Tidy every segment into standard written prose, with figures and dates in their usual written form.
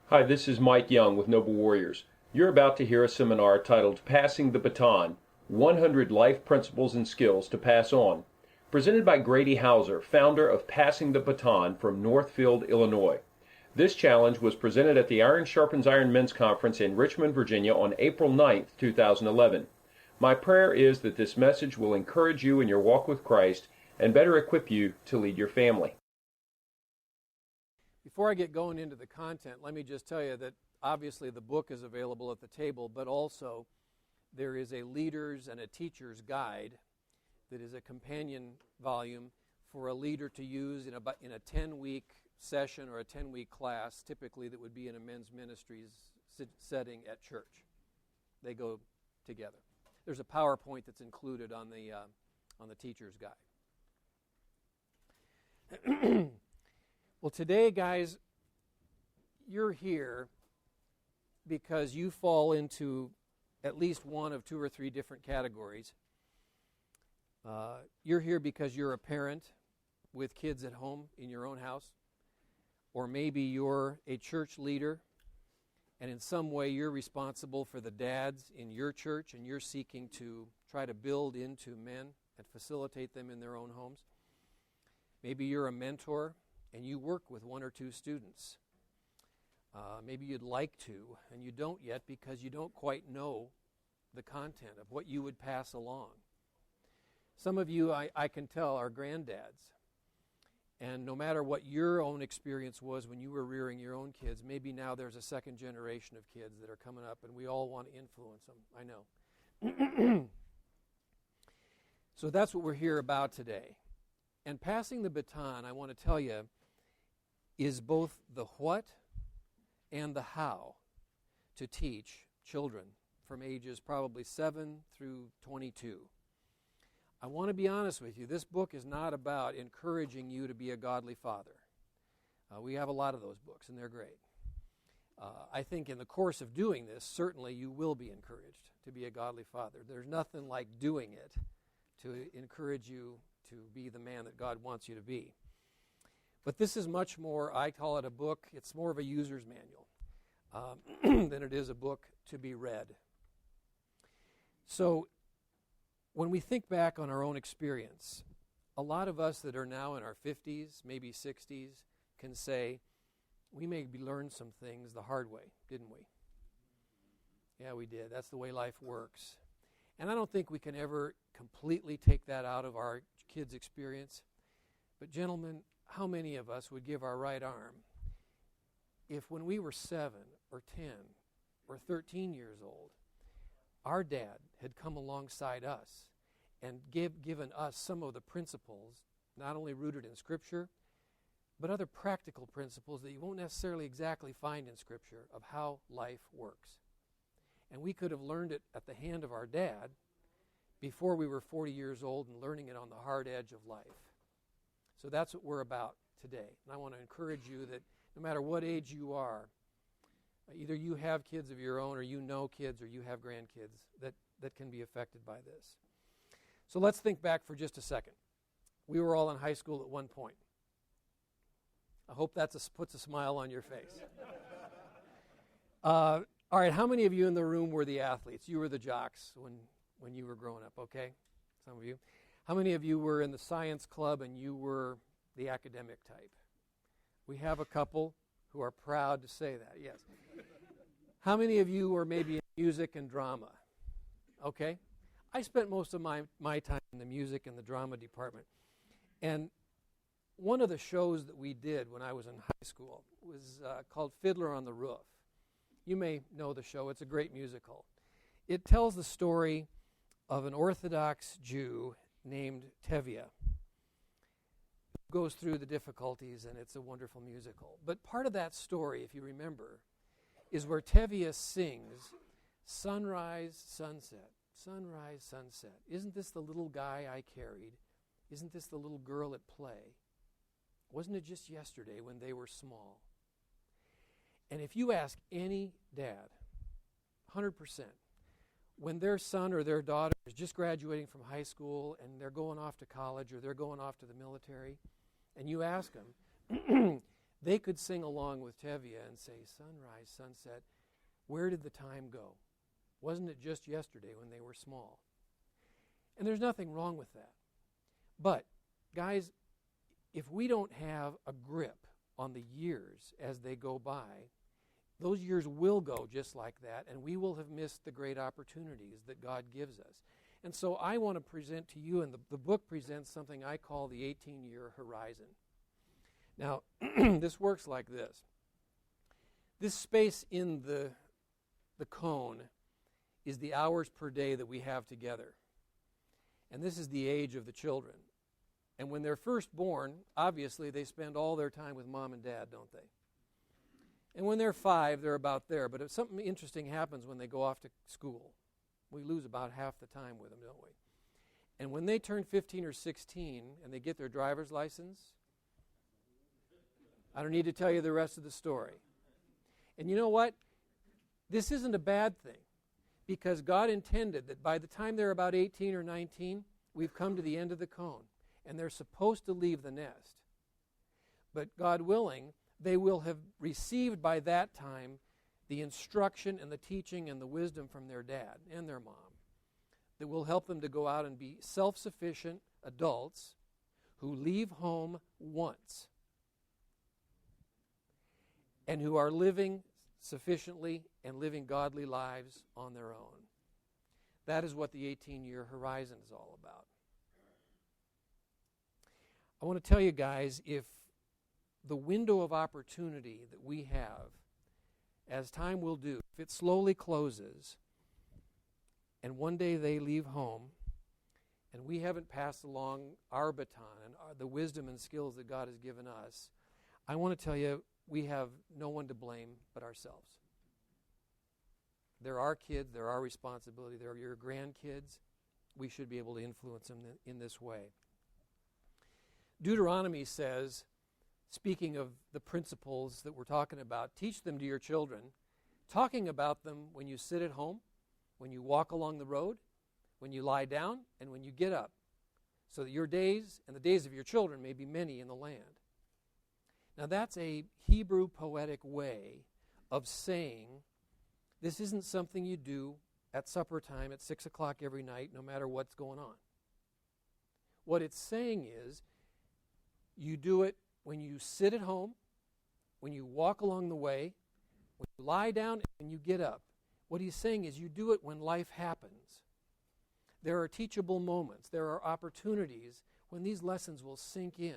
Hi, this is Mike Young with Noble Warriors. You're about to hear a seminar titled Passing the Baton: 100 Life Principles and Skills to Pass On, presented by Grady Hauser, founder of Passing the Baton from Northfield, Illinois. This challenge was presented at the Iron Sharpens Iron Men's Conference in Richmond, Virginia on April 9th, 2011. My prayer is that this message will encourage you in your walk with Christ and better equip you to lead your family. Before I get going into the content, let me just tell you that obviously the book is available at the table, but also there is a leader's and a teacher's guide that is a companion volume for a leader to use in a 10-week session or a 10-week class, typically that would be in a men's ministries setting at church. They go together. There's a PowerPoint that's included on the teacher's guide. Well, today, guys, you're here because you fall into at least one of two or three different categories. You're here because you're a parent with kids at home in your own house, or maybe you're a church leader, and in some way you're responsible for the dads in your church, and you're seeking to try to build into men and facilitate them in their own homes. Maybe you're a mentor, and you work with one or two students. Maybe you'd like to, and you don't yet because you don't quite know the content of what you would pass along. Some of you, I can tell, are granddads. And no matter what your own experience was when you were rearing your own kids, maybe now there's a second generation of kids that are coming up, and we all want to influence them. I know. So that's what we're here about today. And passing the baton, I want to tell you, is both the what and the how to teach children from ages probably 7 through 22. I want to be honest with you. This book is not about encouraging you to be a godly father. We have a lot of those books, and they're great. I think in the course of doing this, certainly you will be encouraged to be a godly father. There's nothing like doing it to encourage you to be the man that God wants you to be. But this is much more, I call it a book, it's more of a user's manual than it is a book to be read. So when we think back on our own experience, a lot of us that are now in our 50s, maybe 60s, can say, we maybe learned some things the hard way, didn't we? Yeah, we did. That's the way life works. And I don't think we can ever completely take that out of our kids' experience. But gentlemen, how many of us would give our right arm if when we were 7 or 10 or 13 years old, our dad had come alongside us and given us some of the principles, not only rooted in Scripture, but other practical principles that you won't necessarily exactly find in Scripture of how life works. And we could have learned it at the hand of our dad before we were 40 years old and learning it on the hard edge of life. So that's what we're about today. And I want to encourage you that no matter what age you are, either you have kids of your own or you know kids or you have grandkids that can be affected by this. So let's think back for just a second. We were all in high school at one point. I hope that puts a smile on your face. All right, how many of you in the room were the athletes? You were the jocks when you were growing up, okay? Some of you. How many of you were in the science club and you were the academic type? We have a couple who are proud to say that, yes. How many of you were maybe in music and drama? Okay. I spent most of my time in the music and the drama department. And one of the shows that we did when I was in high school was called Fiddler on the Roof. You may know the show. It's a great musical. It tells the story of an Orthodox Jew named Tevye, who goes through the difficulties, and it's a wonderful musical. But part of that story, if you remember, is where Tevye sings, "Sunrise, sunset, sunrise, sunset. Isn't this the little guy I carried? Isn't this the little girl at play? Wasn't it just yesterday when they were small?" And if you ask any dad, 100%, when their son or their daughter is just graduating from high school and they're going off to college or they're going off to the military, and you ask them, they could sing along with Tevye and say, sunrise, sunset, where did the time go? Wasn't it just yesterday when they were small? And there's nothing wrong with that. But, guys, if we don't have a grip on the years as they go by, those years will go just like that, and we will have missed the great opportunities that God gives us. And so I want to present to you, and the book presents something I call the 18-year horizon. Now, this works like this. This space in the cone is the hours per day that we have together. And this is the age of the children. And when they're first born, obviously they spend all their time with mom and dad, don't they? And when they're 5, they're about there. But if something interesting happens when they go off to school, we lose about half the time with them, don't we? And when they turn 15 or 16 and they get their driver's license, I don't need to tell you the rest of the story. And you know what? This isn't a bad thing, because God intended that by the time they're about 18 or 19, we've come to the end of the cone, and they're supposed to leave the nest. But God willing, they will have received by that time the instruction and the teaching and the wisdom from their dad and their mom that will help them to go out and be self-sufficient adults who leave home once and who are living sufficiently and living godly lives on their own. That is what the 18-year horizon is all about. I want to tell you guys, if the window of opportunity that we have, as time will do, if it slowly closes, and one day they leave home, and we haven't passed along our baton and the wisdom and skills that God has given us, I want to tell you, we have no one to blame but ourselves. They're our kids, they're our responsibility, they're your grandkids. We should be able to influence them in this way. Deuteronomy says, speaking of the principles that we're talking about, teach them to your children, talking about them when you sit at home, when you walk along the road, when you lie down, and when you get up, so that your days and the days of your children may be many in the land. Now that's a Hebrew poetic way of saying this isn't something you do at supper time at 6 o'clock every night, no matter what's going on. What it's saying is you do it when you sit at home, when you walk along the way, when you lie down, and when you get up. What he's saying is you do it when life happens. There are teachable moments. There are opportunities when these lessons will sink in.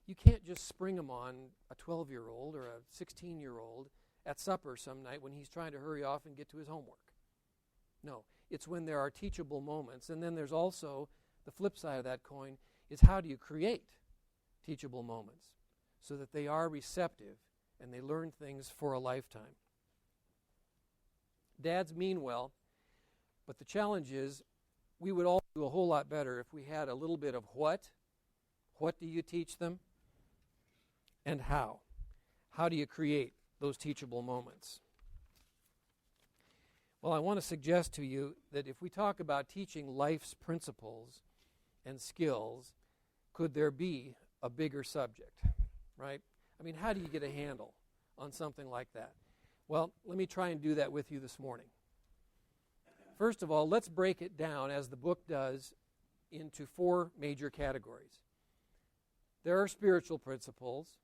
You can't just spring them on a 12-year-old or a 16-year-old at supper some night when he's trying to hurry off and get to his homework. No, it's when there are teachable moments. And then there's also the flip side of that coin is how do you create teachable moments so that they are receptive and they learn things for a lifetime. Dads mean well, but the challenge is we would all do a whole lot better if we had a little bit of what. What do you teach them? And how? How do you create those teachable moments? Well, I want to suggest to you that if we talk about teaching life's principles and skills, could there be a bigger subject, right? I mean, how do you get a handle on something like that? Well, let me try and do that with you this morning. First of all, let's break it down, as the book does, into 4 major categories. There are spiritual principles,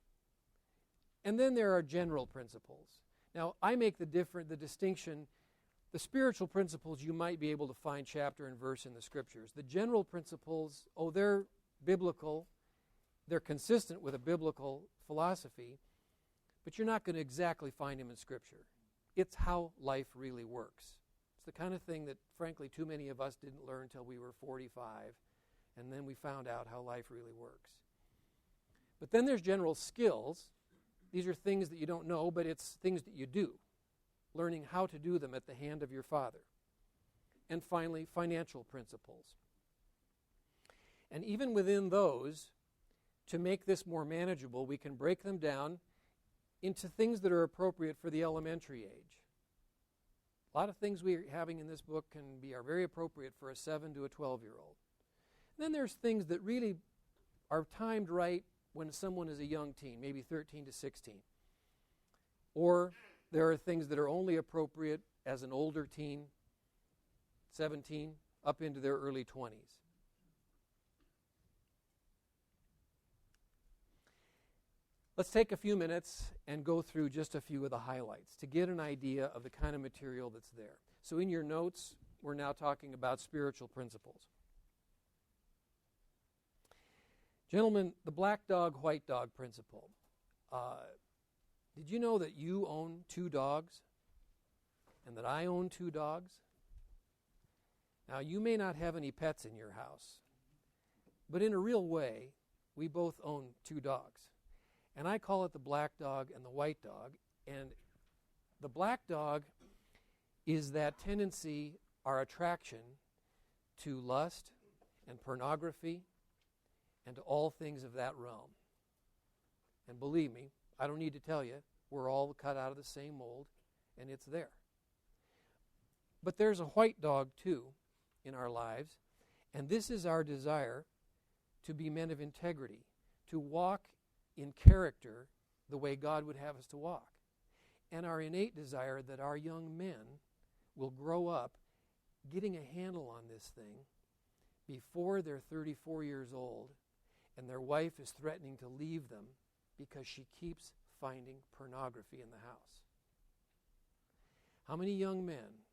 and then there are general principles. Now, I make the distinction, the spiritual principles you might be able to find chapter and verse in the Scriptures. The general principles, they're biblical, they're consistent with a biblical philosophy, but you're not going to exactly find them in Scripture. It's how life really works. It's the kind of thing that, frankly, too many of us didn't learn until we were 45, and then we found out how life really works. But then there's general skills. These are things that you don't know, but it's things that you do, learning how to do them at the hand of your Father. And finally, financial principles. And even within those, to make this more manageable, we can break them down into things that are appropriate for the elementary age. A lot of things we're having in this book are very appropriate for a 7 to a 12-year-old. Then there's things that really are timed right when someone is a young teen, maybe 13 to 16. Or there are things that are only appropriate as an older teen, 17, up into their early 20s. Let's take a few minutes and go through just a few of the highlights to get an idea of the kind of material that's there. So in your notes, we're now talking about spiritual principles. Gentlemen, the black dog, white dog principle. Did you know that you own 2 dogs and that I own 2 dogs? Now, you may not have any pets in your house, but in a real way, we both own 2 dogs. And I call it the black dog and the white dog. And the black dog is that tendency, our attraction to lust and pornography and to all things of that realm. And believe me, I don't need to tell you, we're all cut out of the same mold, and it's there. But there's a white dog, too, in our lives, and this is our desire to be men of integrity, to walk in character the way God would have us to walk, and our innate desire that our young men will grow up getting a handle on this thing before they're 34 years old and their wife is threatening to leave them because she keeps finding pornography in the house. How many young men,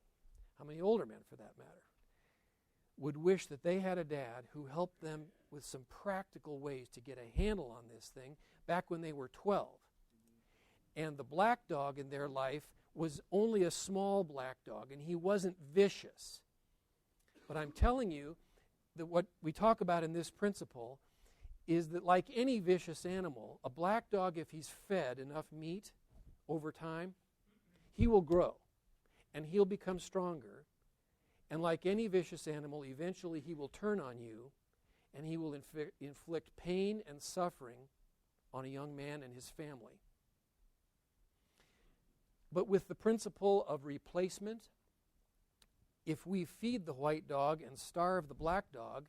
how many older men for that matter, would wish that they had a dad who helped them with some practical ways to get a handle on this thing back when they were 12? And the black dog in their life was only a small black dog, and he wasn't vicious. But I'm telling you that what we talk about in this principle is that, like any vicious animal, a black dog, if he's fed enough meat over time, he will grow, and he'll become stronger. And like any vicious animal, eventually he will turn on you, and he will inflict pain and suffering on a young man and his family. But with the principle of replacement, if we feed the white dog and starve the black dog,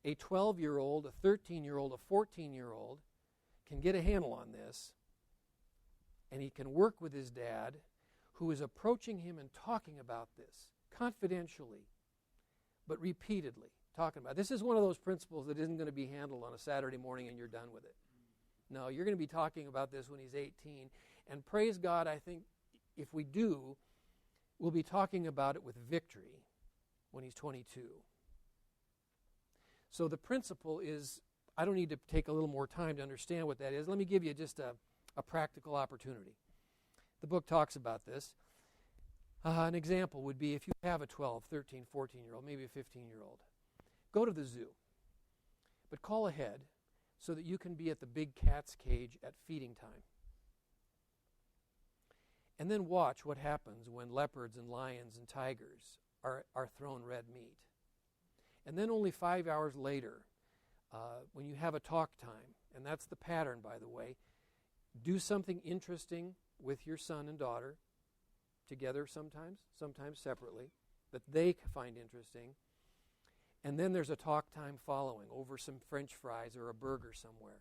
a 12-year-old, a 13-year-old, a 14-year-old can get a handle on this, and he can work with his dad, who is approaching him and talking about this confidentially, but repeatedly talking about it. This is one of those principles that isn't going to be handled on a Saturday morning and you're done with it. No, you're going to be talking about this when he's 18, and praise God, I think if we do, we'll be talking about it with victory when he's 22. So the principle is, I don't need to take a little more time to understand what that is. Let me give you just a practical opportunity. The book talks about this. An example would be if you have a 12, 13, 14-year-old, maybe a 15-year-old. Go to the zoo, but call ahead so that you can be at the big cat's cage at feeding time. And then watch what happens when leopards and lions and tigers are thrown red meat. And then only 5 hours later, when you have a talk time, and that's the pattern, by the way, do something interesting with your son and daughter, together sometimes separately, that they find interesting. And then there's a talk time following over some French fries or a burger somewhere.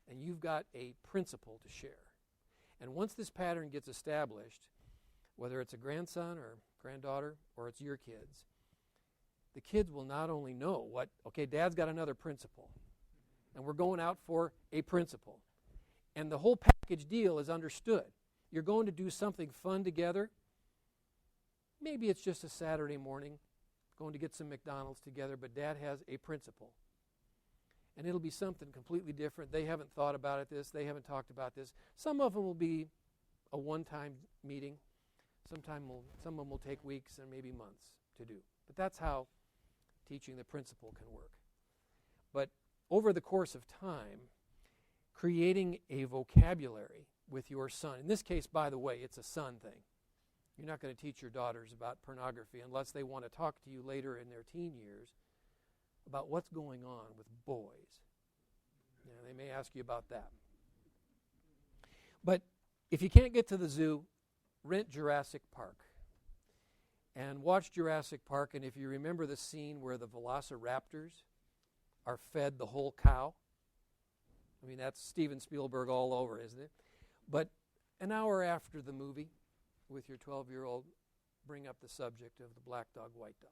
And you've got a principle to share. And once this pattern gets established, whether it's a grandson or granddaughter or it's your kids, the kids will not only know okay, Dad's got another principle, and we're going out for a principle. And the whole package deal is understood. You're going to do something fun together. Maybe it's just a Saturday morning, going to get some McDonald's together, but Dad has a principle. And it'll be something completely different. They haven't thought about they haven't talked about this. Some of them will be a one-time meeting. Some of them will take weeks and maybe months to do. But that's how teaching the principle can work. But over the course of time, creating a vocabulary with your son. In this case, by the way, it's a son thing. You're not going to teach your daughters about pornography unless they want to talk to you later in their teen years about what's going on with boys. They may ask you about that. But if you can't get to the zoo, rent Jurassic Park. And watch Jurassic Park, and if you remember the scene where the velociraptors are fed the whole cow, I mean, that's Steven Spielberg all over, isn't it? But an hour after the movie, with your 12-year-old, bring up the subject of the black dog, white dog,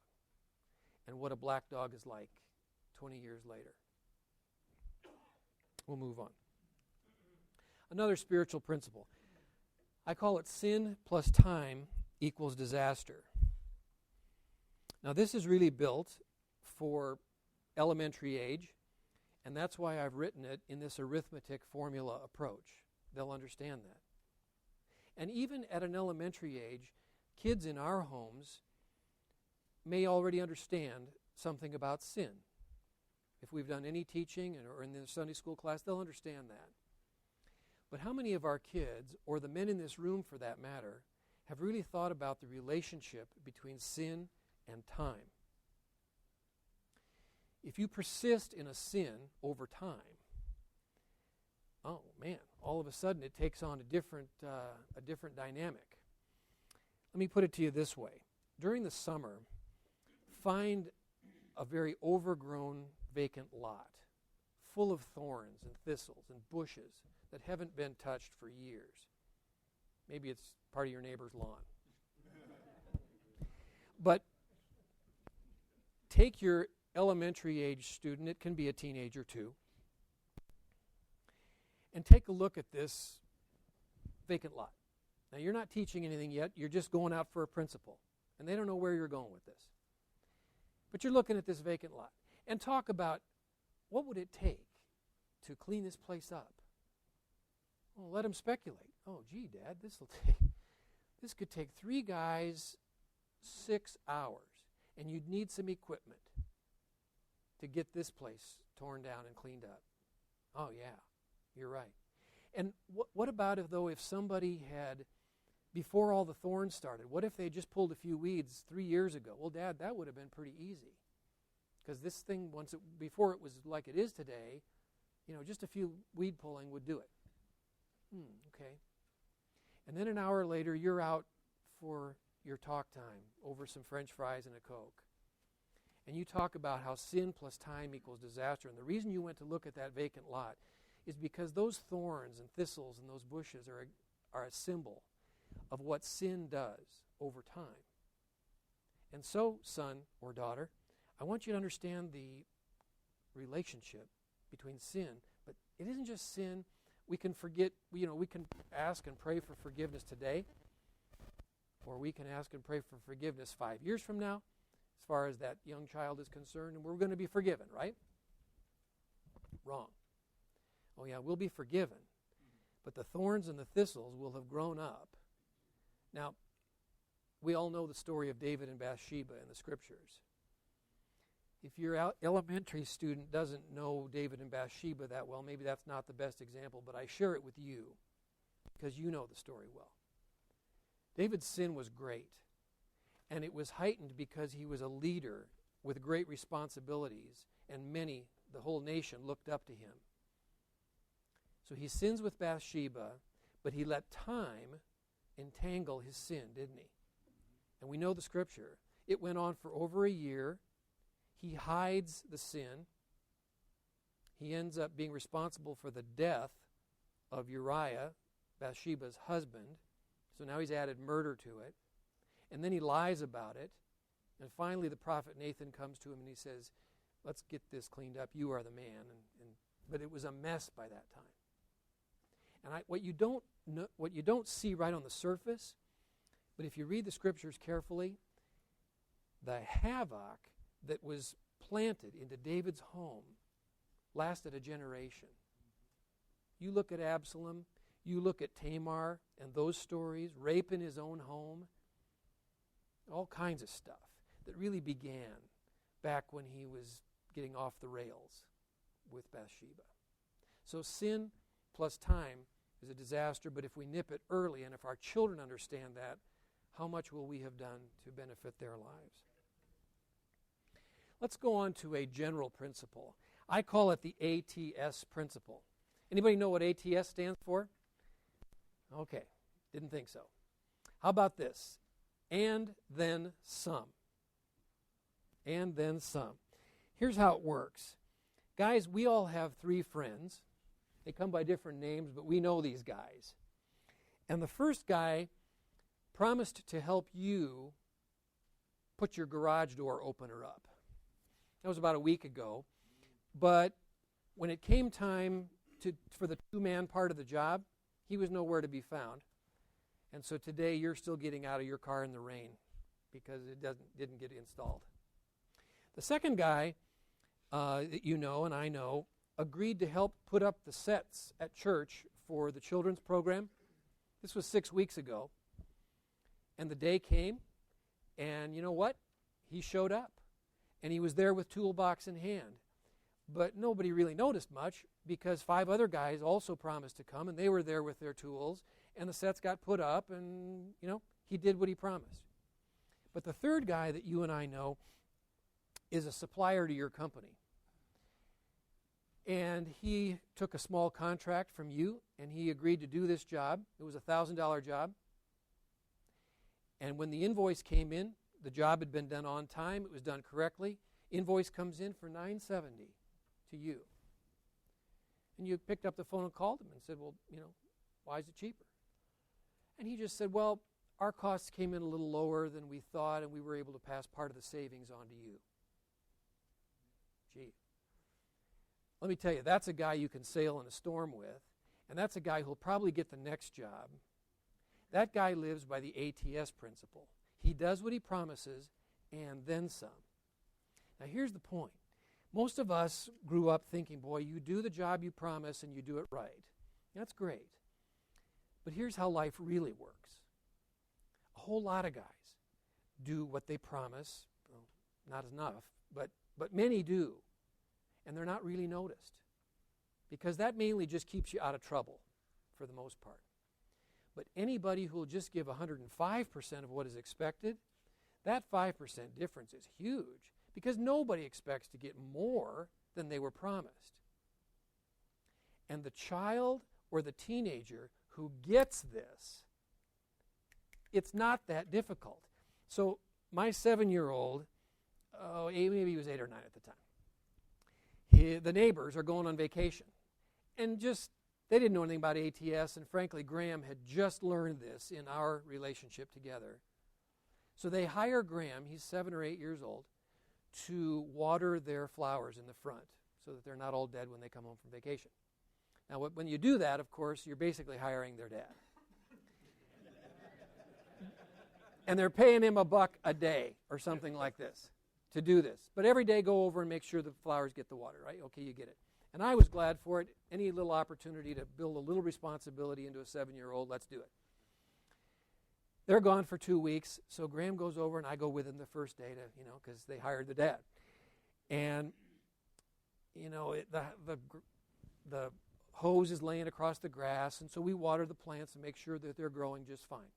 and what a black dog is like 20 years later. We'll move on. Another spiritual principle. I call it sin plus time equals disaster. Now, this is really built for elementary age, and that's why I've written it in this arithmetic formula approach. They'll understand that. And even at an elementary age, kids in our homes may already understand something about sin. If we've done any teaching or in the Sunday school class, they'll understand that. But how many of our kids, or the men in this room for that matter, have really thought about the relationship between sin and time? If you persist in a sin over time, oh man, all of a sudden it takes on a different dynamic. Let me put it to you this way. During the summer, find a very overgrown vacant lot full of thorns and thistles and bushes that haven't been touched for years. Maybe it's part of your neighbor's lawn. But take your elementary age student, it can be a teenager too, and take a look at this vacant lot. Now, you're not teaching anything yet. You're just going out for a principle, and they don't know where you're going with this. But you're looking at this vacant lot, and talk about what would it take to clean this place up. Well, let them speculate. Oh, gee, Dad, this could take 3 guys 6 hours, and you'd need some equipment to get this place torn down and cleaned up. Oh, yeah, you're right. And what about if somebody had, before all the thorns started, what if they just pulled a few weeds 3 years ago? Well, Dad, that would have been pretty easy. Because this thing, before it was like it is today, just a few weed pulling would do it. Okay. And then an hour later, you're out for your talk time over some French fries and a Coke. And you talk about how sin plus time equals disaster. And the reason you went to look at that vacant lot is because those thorns and thistles and those bushes are a symbol of what sin does over time. And so, son or daughter, I want you to understand the relationship between sin. But it isn't just sin. We can forget, we can ask and pray for forgiveness today, or we can ask and pray for forgiveness 5 years from now, as far as that young child is concerned, and we're going to be forgiven, right? Wrong. Oh yeah, we'll be forgiven, but the thorns and the thistles will have grown up. Now, we all know the story of David and Bathsheba in the Scriptures. If your elementary student doesn't know David and Bathsheba that well, maybe that's not the best example, but I share it with you because you know the story well. David's sin was great, and it was heightened because he was a leader with great responsibilities, and the whole nation, looked up to him. So he sins with Bathsheba, but he let time entangle his sin, didn't he? And we know the Scripture. It went on for over a year. He hides the sin. He ends up being responsible for the death of Uriah, Bathsheba's husband. So now he's added murder to it. And then he lies about it. And finally the prophet Nathan comes to him and he says, let's get this cleaned up. You are the man. But it was a mess by that time. And what you don't see right on the surface, but if you read the Scriptures carefully, the havoc that was planted into David's home lasted a generation. You look at Absalom, you look at Tamar and those stories, rape in his own home, all kinds of stuff that really began back when he was getting off the rails with Bathsheba. So sin plus time is a disaster, but if we nip it early and if our children understand that, how much will we have done to benefit their lives? Let's go on to a general principle. I call it the ATS principle. Anybody know what ATS stands for? Okay, didn't think so. How about this? And then some. And then some. Here's how it works. Guys, we all have 3 friends, They come by different names, but we know these guys. And the first guy promised to help you put your garage door opener up. That was about a week ago. But when it came time for the two-man part of the job, he was nowhere to be found. And so today you're still getting out of your car in the rain because it didn't get installed. The second guy that you know and I know agreed to help put up the sets at church for the children's program. This was 6 weeks ago. And the day came, and you know what? He showed up. And he was there with toolbox in hand. But nobody really noticed much because 5 other guys also promised to come, and they were there with their tools, and the sets got put up, and, he did what he promised. But the third guy that you and I know is a supplier to your company. And he took a small contract from you, and he agreed to do this job. It was a $1,000 job. And when the invoice came in, the job had been done on time. It was done correctly. Invoice comes in for $970 to you. And you picked up the phone and called him and said, well, why is it cheaper? And he just said, well, our costs came in a little lower than we thought, and we were able to pass part of the savings on to you. Gee. Let me tell you, that's a guy you can sail in a storm with, and that's a guy who'll probably get the next job. That guy lives by the ATS principle. He does what he promises, and then some. Now, here's the point. Most of us grew up thinking, boy, you do the job you promise, and you do it right. That's great. But here's how life really works. A whole lot of guys do what they promise. Well, not enough, but many do. And they're not really noticed. Because that mainly just keeps you out of trouble for the most part. But anybody who will just give 105% of what is expected, that 5% difference is huge. Because nobody expects to get more than they were promised. And the child or the teenager who gets this, it's not that difficult. So my 7-year-old, maybe he was 8 or 9 at the time, the neighbors are going on vacation. And they didn't know anything about ATS, and frankly, Graham had just learned this in our relationship together. So they hire Graham, he's 7 or 8 years old, to water their flowers in the front so that they're not all dead when they come home from vacation. Now, when you do that, of course, you're basically hiring their dad. And they're paying him $1 a day or something like this to do this. But every day go over and make sure the flowers get the water, right? Okay, you get it. And I was glad for it. Any little opportunity to build a little responsibility into a 7-year-old, let's do it. They're gone for 2 weeks, so Graham goes over and I go with him the first day to, because they hired the dad. And, the hose is laying across the grass, and so we water the plants and make sure that they're growing just fine.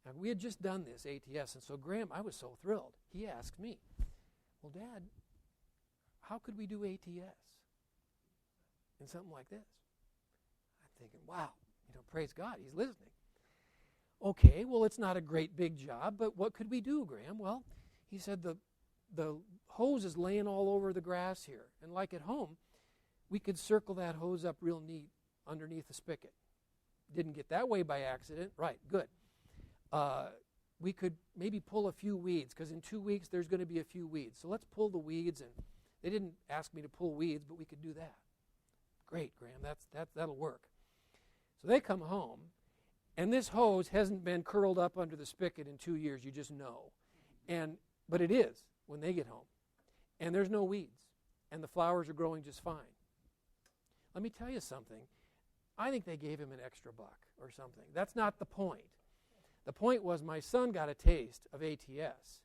And we had just done this ATS, and so Graham, I was so thrilled. He asked me, well, Dad, how could we do ATS in something like this? I'm thinking, wow, praise God, he's listening. Okay, well, it's not a great big job, but what could we do, Graham? Well, he said the hose is laying all over the grass here. And like at home, we could circle that hose up real neat underneath the spigot. Didn't get that way by accident. Right, good. We could maybe pull a few weeds, because in 2 weeks there's going to be a few weeds. So let's pull the weeds. And they didn't ask me to pull weeds, but we could do that. Great, Graham, that'll work. So they come home. And this hose hasn't been curled up under the spigot in 2 years, you just know. But it is when they get home. And there's no weeds. And the flowers are growing just fine. Let me tell you something. I think they gave him an extra $1 or something. That's not the point. The point was my son got a taste of ATS.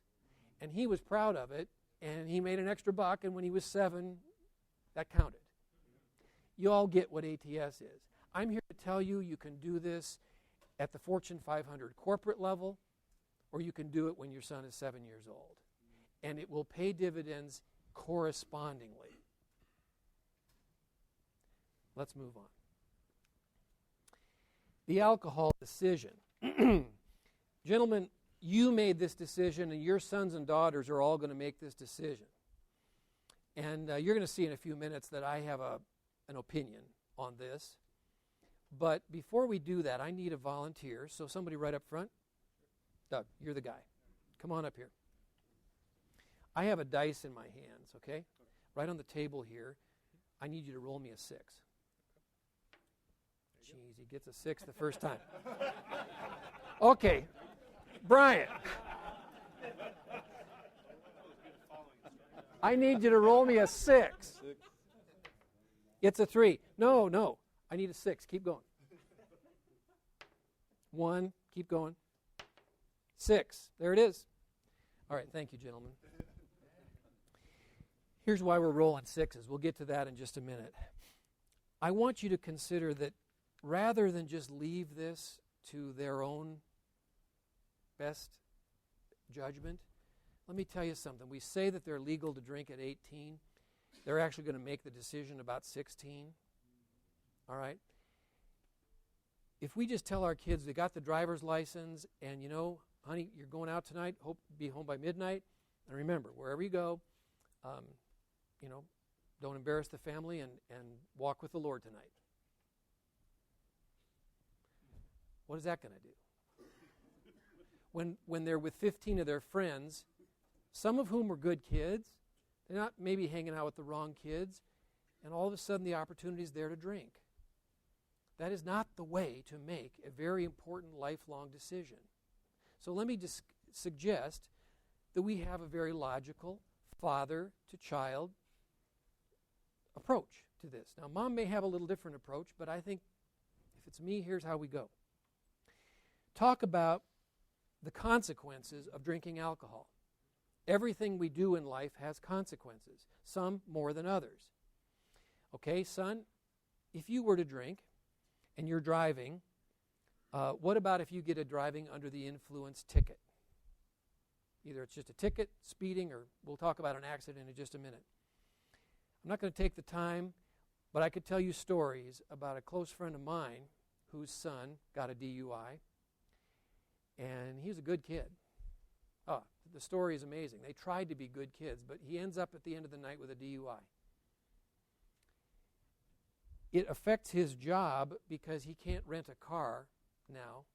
And he was proud of it. And he made an extra $1. And when he was 7, that counted. You all get what ATS is. I'm here to tell you you can do this at the Fortune 500 corporate level, or you can do it when your son is 7 years old. And it will pay dividends correspondingly. Let's move on. The alcohol decision. Gentlemen, you made this decision, and your sons and daughters are all going to make this decision. And you're going to see in a few minutes that I have an opinion on this. But before we do that, I need a volunteer. So somebody right up front. Doug, you're the guy. Come on up here. I have a dice in my hands, okay? Right on the table here. I need you to roll me a 6. Jeez, he gets a 6 the first time. Okay, Brian. I need you to roll me a 6. It's a 3. No. I need a 6. Keep going. 1. Keep going. 6. There it is. All right, thank you, gentlemen. Here's why we're rolling 6s. We'll get to that in just a minute. I want you to consider that rather than just leave this to their own best judgment, let me tell you something. We say that they're legal to drink at 18. They're actually going to make the decision about 16. All right? If we just tell our kids they got the driver's license and, honey, you're going out tonight, hope to be home by midnight. And remember, wherever you go, don't embarrass the family and walk with the Lord tonight. What is that going to do? When they're with 15 of their friends, some of whom are good kids, they're not maybe hanging out with the wrong kids, and all of a sudden the opportunity is there to drink. That is not the way to make a very important lifelong decision. So let me just suggest that we have a very logical father-to-child approach to this. Now, Mom may have a little different approach, but I think if it's me, here's how we go. Talk about the consequences of drinking alcohol. Everything we do in life has consequences, some more than others. Okay, son, if you were to drink and you're driving, what about if you get a driving under the influence ticket? Either it's just a ticket, speeding, or we'll talk about an accident in just a minute. I'm not going to take the time, but I could tell you stories about a close friend of mine whose son got a DUI, and he was a good kid. Oh, the story is amazing. They tried to be good kids, but he ends up at the end of the night with a DUI. It affects his job because he can't rent a car now,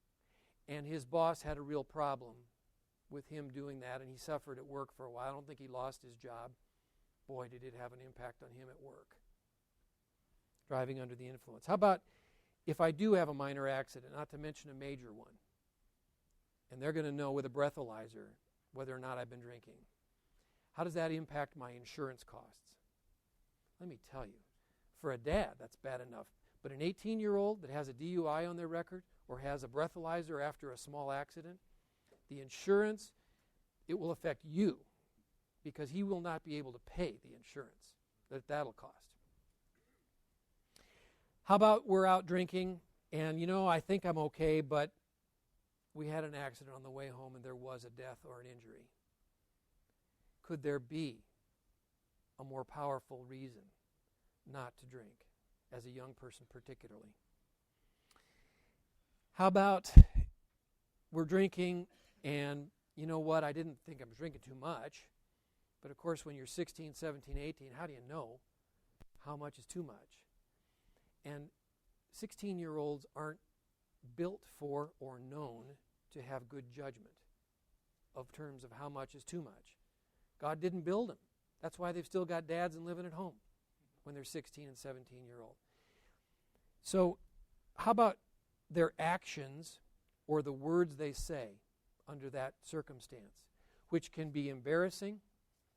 and his boss had a real problem with him doing that, and he suffered at work for a while. I don't think he lost his job. Boy, did it have an impact on him at work. Driving under the influence. How about if I do have a minor accident, not to mention a major one, and they're going to know with a breathalyzer whether or not I've been drinking? How does that impact my insurance costs? Let me tell you, for a dad, that's bad enough. But an 18-year-old that has a DUI on their record or has a breathalyzer after a small accident, the insurance, it will affect you because he will not be able to pay the insurance that'll cost. How about we're out drinking and, I think I'm okay, but we had an accident on the way home and there was a death or an injury. Could there be a more powerful reason not to drink, as a young person particularly? How about we're drinking and you know what, I didn't think I was drinking too much, but of course when you're 16, 17, 18, how do you know how much is too much? And 16-year-olds aren't built for or known to have good judgment of terms of how much is too much. God didn't build them. That's why they've still got dads and living at home when they're 16 and 17-year-old. So how about their actions or the words they say under that circumstance, which can be embarrassing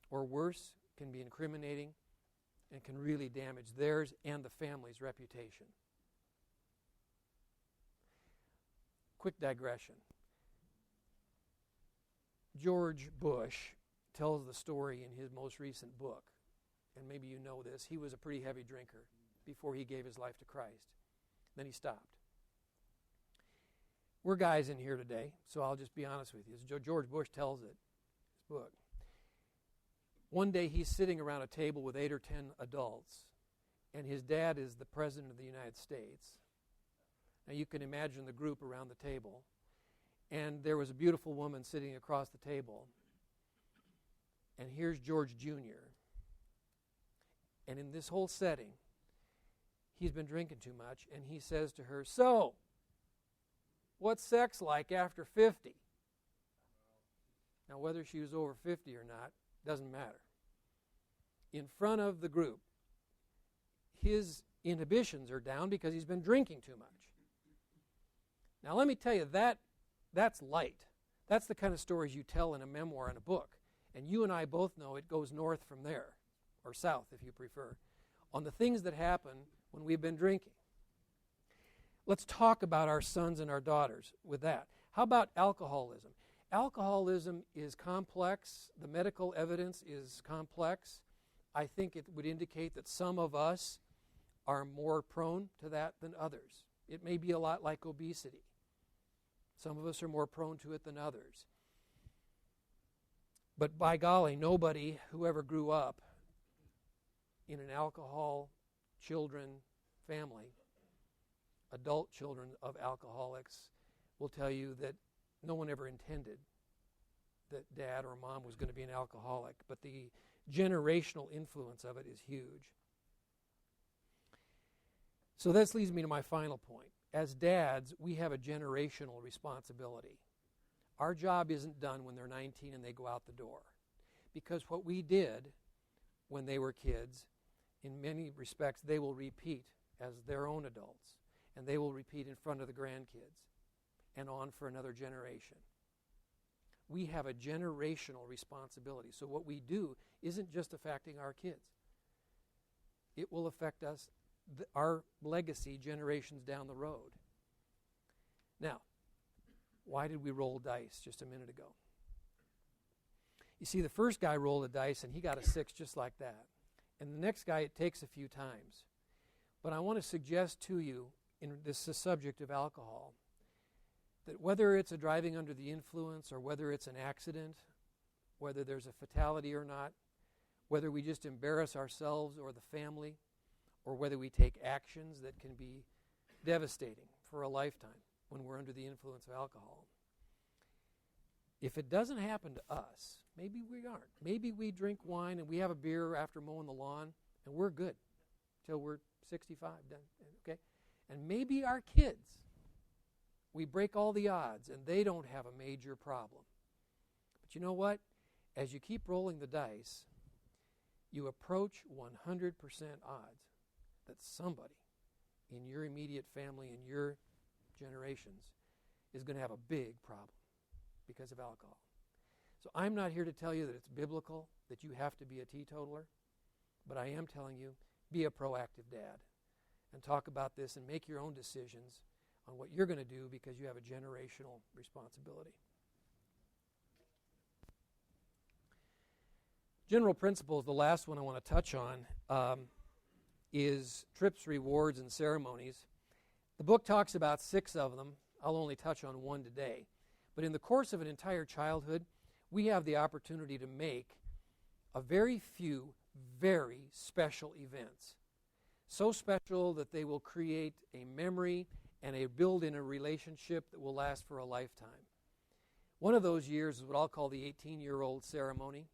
or worse, can be incriminating, and can really damage theirs and the family's reputation. Quick digression. George Bush tells the story in his most recent book, and maybe you know this. He was a pretty heavy drinker before he gave his life to Christ. Then he stopped. We're guys in here today, so I'll just be honest with you. George Bush tells it, his book. One day he's sitting around a table with 8 or 10 adults, and his dad is the President of the United States. Now you can imagine the group around the table. And there was a beautiful woman sitting across the table. And here's George Jr. And in this whole setting, he's been drinking too much, and he says to her, "So, what's sex like after 50?" Now, whether she was over 50 or not doesn't matter. In front of the group, his inhibitions are down because he's been drinking too much. Now, let me tell you, that's light. That's the kind of stories you tell in a memoir and a book. And you and I both know it goes north from there, or south if you prefer, on the things that happen when we've been drinking. Let's talk about our sons and our daughters with that. How about alcoholism? Alcoholism is complex. The medical evidence is complex. I think it would indicate that some of us are more prone to that than others. It may be a lot like obesity. Some of us are more prone to it than others. But by golly, nobody who ever grew up in an alcohol children family, adult children of alcoholics, will tell you that no one ever intended that dad or mom was going to be an alcoholic, but the generational influence of it is huge. So this leads me to my final point. As dads, we have a generational responsibility. Our job isn't done when they're 19 and they go out the door. Because what we did when they were kids, in many respects, they will repeat as their own adults. And they will repeat in front of the grandkids and on for another generation. We have a generational responsibility. So what we do isn't just affecting our kids. It will affect us, our legacy, generations down the road. Now, why did we roll dice just a minute ago? You see, the first guy rolled a dice and he got a 6 just like that. And the next guy, it takes a few times. But I want to suggest to you, in this subject of alcohol, that whether it's a driving under the influence or whether it's an accident, whether there's a fatality or not, whether we just embarrass ourselves or the family, or whether we take actions that can be devastating for a lifetime when we're under the influence of alcohol. If it doesn't happen to us, maybe we aren't. Maybe we drink wine and we have a beer after mowing the lawn and we're good till we're 65, done, okay? And maybe our kids, we break all the odds and they don't have a major problem. But you know what? As you keep rolling the dice, you approach 100% odds that somebody in your immediate family, in your generations, is going to have a big problem because of alcohol. So I'm not here to tell you that it's biblical, that you have to be a teetotaler, but I am telling you, be a proactive dad and talk about this and make your own decisions on what you're going to do because you have a generational responsibility. General principles, the last one I want to touch on, is trips, rewards, and ceremonies. The book talks about 6 of them. I'll only touch on one today. But in the course of an entire childhood, we have the opportunity to make a very few very special events. So special that they will create a memory and a build in a relationship that will last for a lifetime. One of those years is what I'll call the 18-year-old ceremony.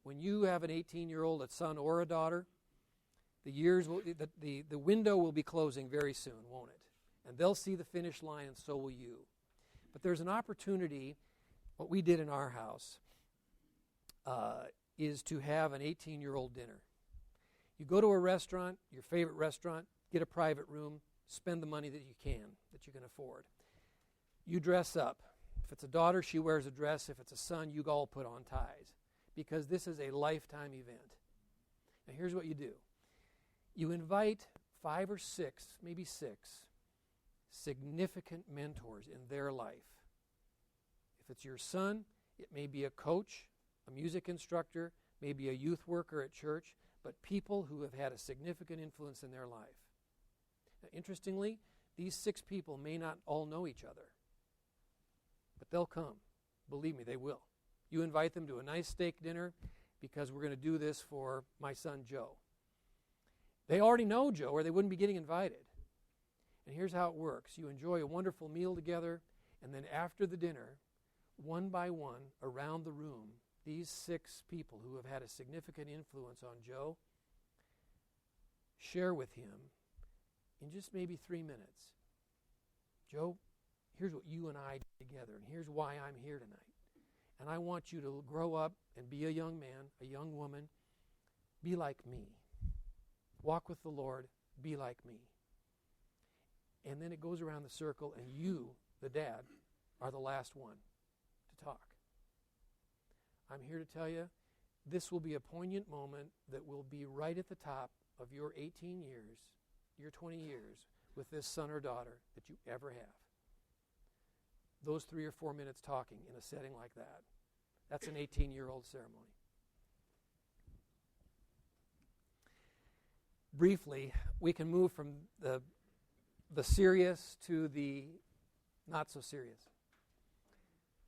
When you have an 18-year-old, a son or a daughter, the window will be closing very soon, won't it? And they'll see the finish line, and so will you. But there's an opportunity. What we did in our house is to have an 18-year-old dinner. You go to a restaurant, your favorite restaurant, get a private room, spend the money that you can afford. You dress up. If it's a daughter, she wears a dress. If it's a son, you all put on ties. Because this is a lifetime event. Now here's what you do. You invite 5 or 6, maybe 6, significant mentors in their life. If it's your son, it may be a coach, a music instructor, maybe a youth worker at church, but people who have had a significant influence in their life. Now, interestingly, these 6 people may not all know each other, but they'll come. Believe me, they will. You invite them to a nice steak dinner because we're going to do this for my son Joe. They already know Joe or they wouldn't be getting invited. And here's how it works. You enjoy a wonderful meal together, and then after the dinner, one by one, around the room, these 6 people who have had a significant influence on Joe share with him in just maybe 3 minutes, Joe, here's what you and I did together, and here's why I'm here tonight. And I want you to grow up and be a young man, a young woman. Be like me. Walk with the Lord. Be like me. And then it goes around the circle, and you, the dad, are the last one to talk. I'm here to tell you, this will be a poignant moment that will be right at the top of your 18 years, your 20 years with this son or daughter that you ever have. Those 3 or 4 minutes talking in a setting like that. That's an 18-year-old ceremony. Briefly, we can move from the serious to the not so serious.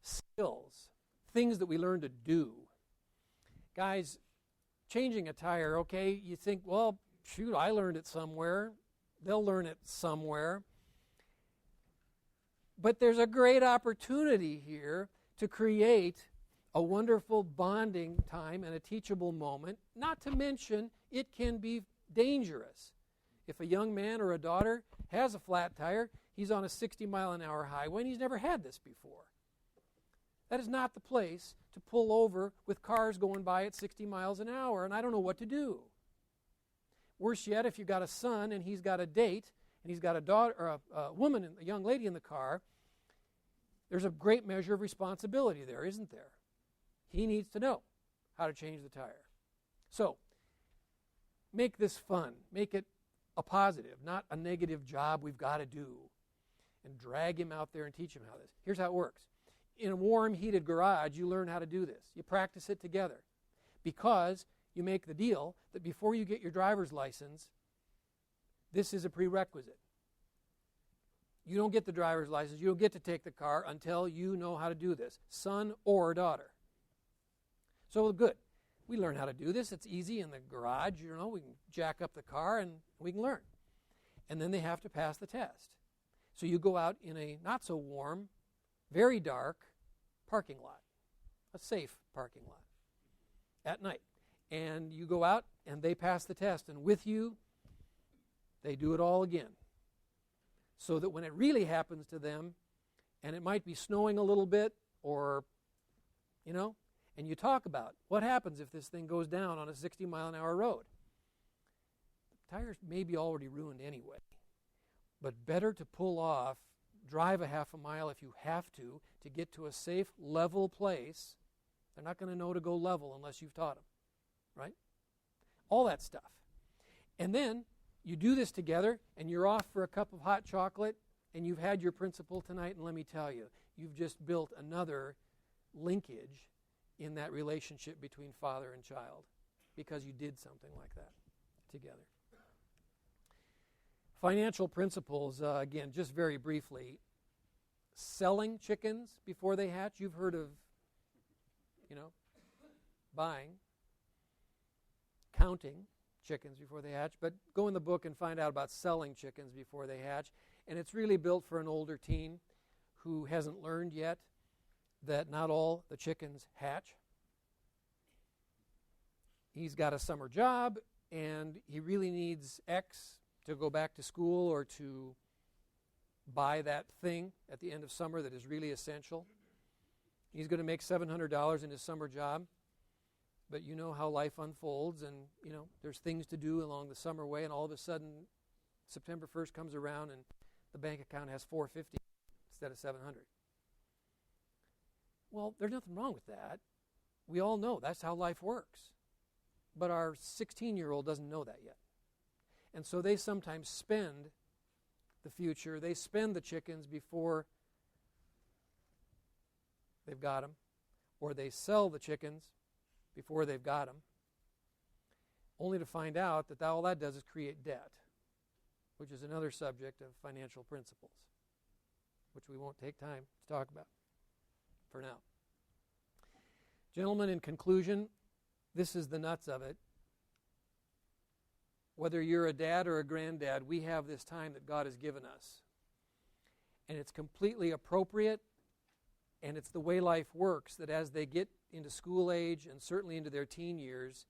Skills, things that we learn to do. Guys, changing a tire, okay, you think, well, shoot, I learned it somewhere. They'll learn it somewhere. But there's a great opportunity here to create a wonderful bonding time and a teachable moment. Not to mention, it can be dangerous. If a young man or a daughter has a flat tire, he's on a 60-mile-an-hour highway, and he's never had this before. That is not the place to pull over with cars going by at 60 miles an hour, and I don't know what to do. Worse yet, if you've got a son and he's got a date, and he's got a daughter or a woman, a young lady in the car, there's a great measure of responsibility there, isn't there? He needs to know how to change the tire. So, make this fun. Make it a positive, not a negative job we've got to do. And drag him out there and teach him how this. Here's how it works. In a warm, heated garage, you learn how to do this. You practice it together. Because you make the deal that before you get your driver's license, this is a prerequisite. You don't get the driver's license, you don't get to take the car until you know how to do this, son or daughter. So good. We learn how to do this. It's easy in the garage. We can jack up the car and we can learn. And then they have to pass the test. So you go out in a not so warm, very dark parking lot, a safe parking lot at night. And you go out and they pass the test. And with you, they do it all again. So that when it really happens to them, and it might be snowing a little bit or, and you talk about what happens if this thing goes down on a 60-mile-an-hour road. The tires may be already ruined anyway. But better to pull off, drive a half a mile if you have to get to a safe, level place. They're not going to know to go level unless you've taught them, right? All that stuff. And then you do this together, and you're off for a cup of hot chocolate, and you've had your principal tonight, and let me tell you, you've just built another linkage in that relationship between father and child because you did something like that together. Financial principles, again, just very briefly. Selling chickens before they hatch. You've heard of, buying, counting chickens before they hatch, but go in the book and find out about selling chickens before they hatch. And it's really built for an older teen who hasn't learned yet that not all the chickens hatch. He's got a summer job, and he really needs X to go back to school or to buy that thing at the end of summer that is really essential. He's going to make $700 in his summer job, but you know how life unfolds, and there's things to do along the summer way, and all of a sudden September 1st comes around and the bank account has $450 instead of $700. Well, there's nothing wrong with that. We all know that's how life works. But our 16-year-old doesn't know that yet. And so they sometimes spend the future, they spend the chickens before they've got them, or they sell the chickens before they've got them, only to find out that all that does is create debt, which is another subject of financial principles, which we won't take time to talk about for now. Gentlemen, in conclusion, this is the nuts of it. Whether you're a dad or a granddad, we have this time that God has given us. And it's completely appropriate, and it's the way life works, that as they get into school age and certainly into their teen years,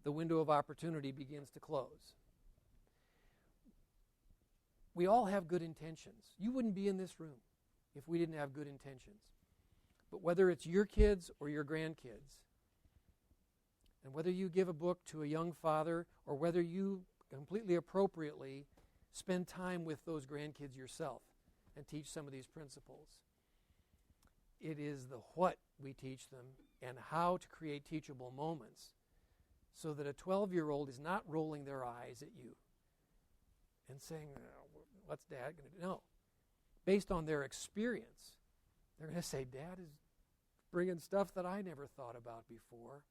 the window of opportunity begins to close. we all have good intentions. You wouldn't be in this room if we didn't have good intentions. But whether it's your kids or your grandkids, and whether you give a book to a young father or whether you completely appropriately spend time with those grandkids yourself and teach some of these principles, it is the what we teach them and how to create teachable moments so that a 12-year-old is not rolling their eyes at you and saying, what's Dad going to do? No. Based on their experience, they're going to say, Dad is bringing stuff that I never thought about before.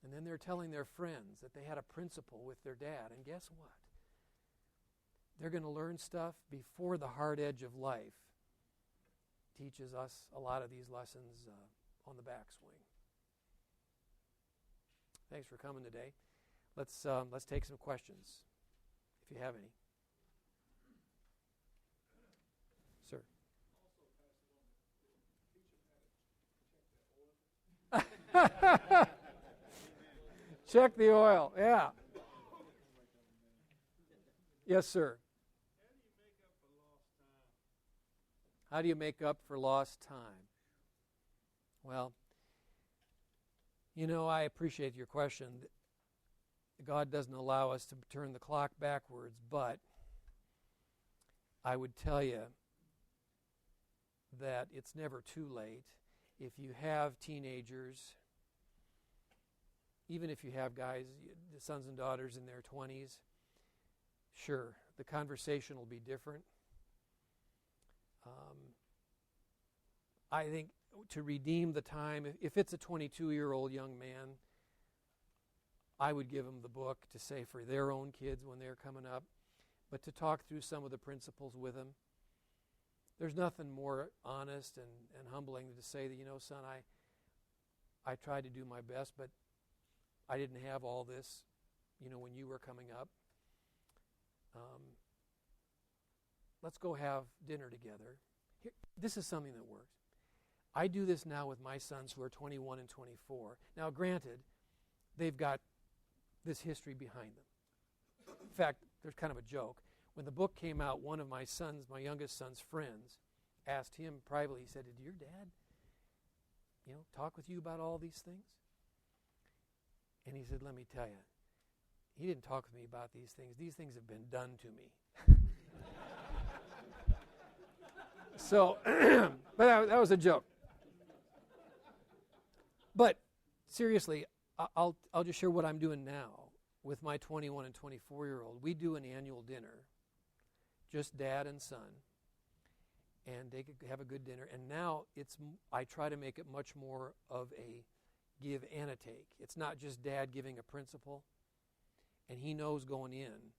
And then they're telling their friends that they had a principle with their dad. And guess what? They're going to learn stuff before the hard edge of life teaches us a lot of these lessons on the backswing. Thanks for coming today. Let's take some questions, if you have any. Sir. Check the oil, yeah. Yes, sir. How do you make up for lost time? Well, I appreciate your question. God doesn't allow us to turn the clock backwards, but I would tell you that it's never too late. If you have teenagers, even if you have guys, sons and daughters in their 20s, sure, the conversation will be different. I think to redeem the time, if it's a 22-year-old young man, I would give them the book to say for their own kids when they're coming up, but to talk through some of the principles with them. There's nothing more honest and humbling than to say that, son, I tried to do my best, but I didn't have all this, when you were coming up. Let's go have dinner together. Here, this is something that works. I do this now with my sons who are 21 and 24. Now, granted, they've got this history behind them. In fact, there's kind of a joke. When the book came out, one of my youngest son's friends, asked him privately, he said, did your dad, talk with you about all these things? And he said, let me tell you, he didn't talk with me about these things. These things have been done to me. So, but that was a joke. But seriously, I'll just share what I'm doing now with my 21 and 24-year-old. We do an annual dinner, just dad and son, and they could have a good dinner. And now I try to make it much more of a give and a take. It's not just dad giving a principle, and he knows going in,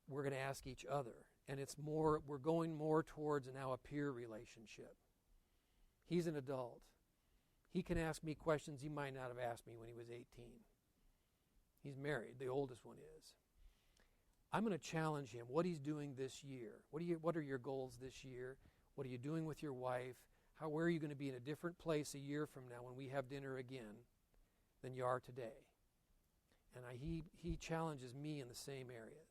we're going to ask each other. And we're going more towards now a peer relationship. He's an adult. He can ask me questions he might not have asked me when he was 18. He's married, the oldest one is. I'm going to challenge him, what he's doing this year. What are your goals this year? What are you doing with your wife? Where are you going to be in a different place a year from now when we have dinner again than you are today? And he challenges me in the same areas.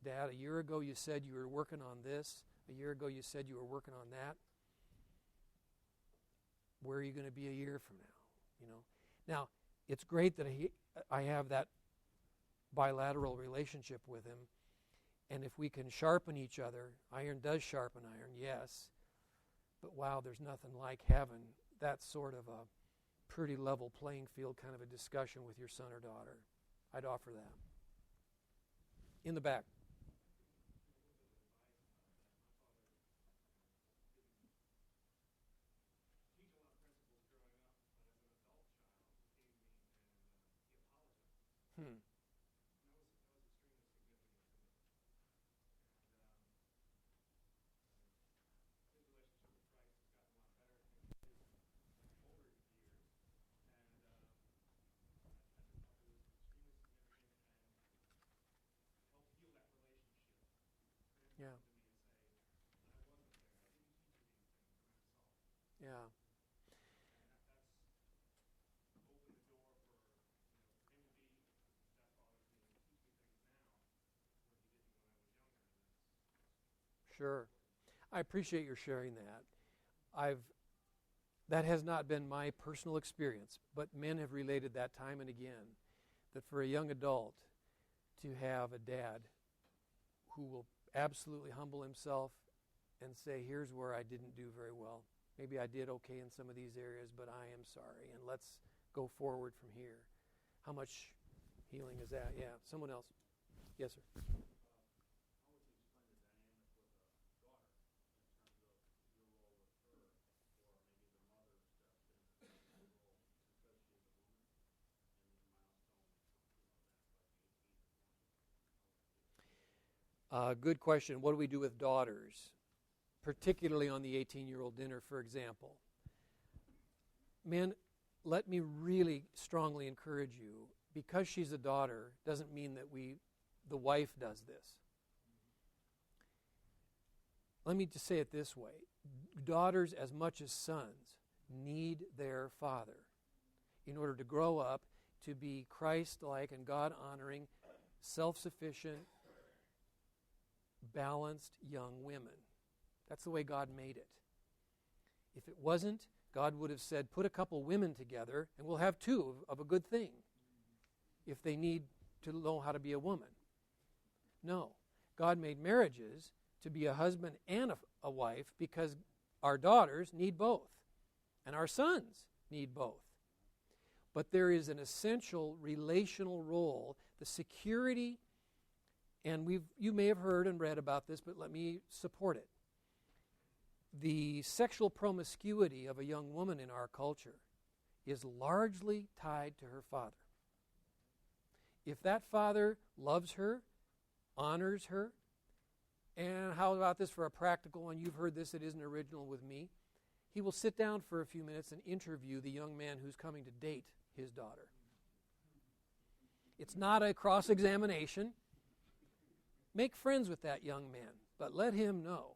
Dad, a year ago you said you were working on this. A year ago you said you were working on that. Where are you going to be a year from now? Now, it's great that I have that bilateral relationship with him. And if we can sharpen each other, iron does sharpen iron, yes. But wow, there's nothing like having that sort of a pretty level playing field kind of a discussion with your son or daughter. I'd offer that. In the back. Sure. I appreciate your sharing that. That has not been my personal experience, but men have related that time and again, that for a young adult to have a dad who will absolutely humble himself and say, here's where I didn't do very well. Maybe I did okay in some of these areas, but I am sorry, and let's go forward from here. How much healing is that? Yeah, someone else. Yes, sir. Good question. What do we do with daughters, particularly on the 18-year-old dinner, for example? Men, let me really strongly encourage you. Because she's a daughter doesn't mean that the wife does this. Let me just say it this way. Daughters, as much as sons, need their father in order to grow up to be Christ-like and God-honoring, self-sufficient, balanced young women. That's the way God made it. If it wasn't, God would have said, put a couple women together and we'll have two of a good thing if they need to know how to be a woman. No. God made marriages to be a husband and a wife because our daughters need both and our sons need both. But there is an essential relational role, the security. And you may have heard and read about this, but let me support it. The sexual promiscuity of a young woman in our culture is largely tied to her father. If that father loves her, honors her, and how about this for a practical one? You've heard this, it isn't original with me. He will sit down for a few minutes and interview the young man who's coming to date his daughter. It's not a cross-examination. Make friends with that young man, but let him know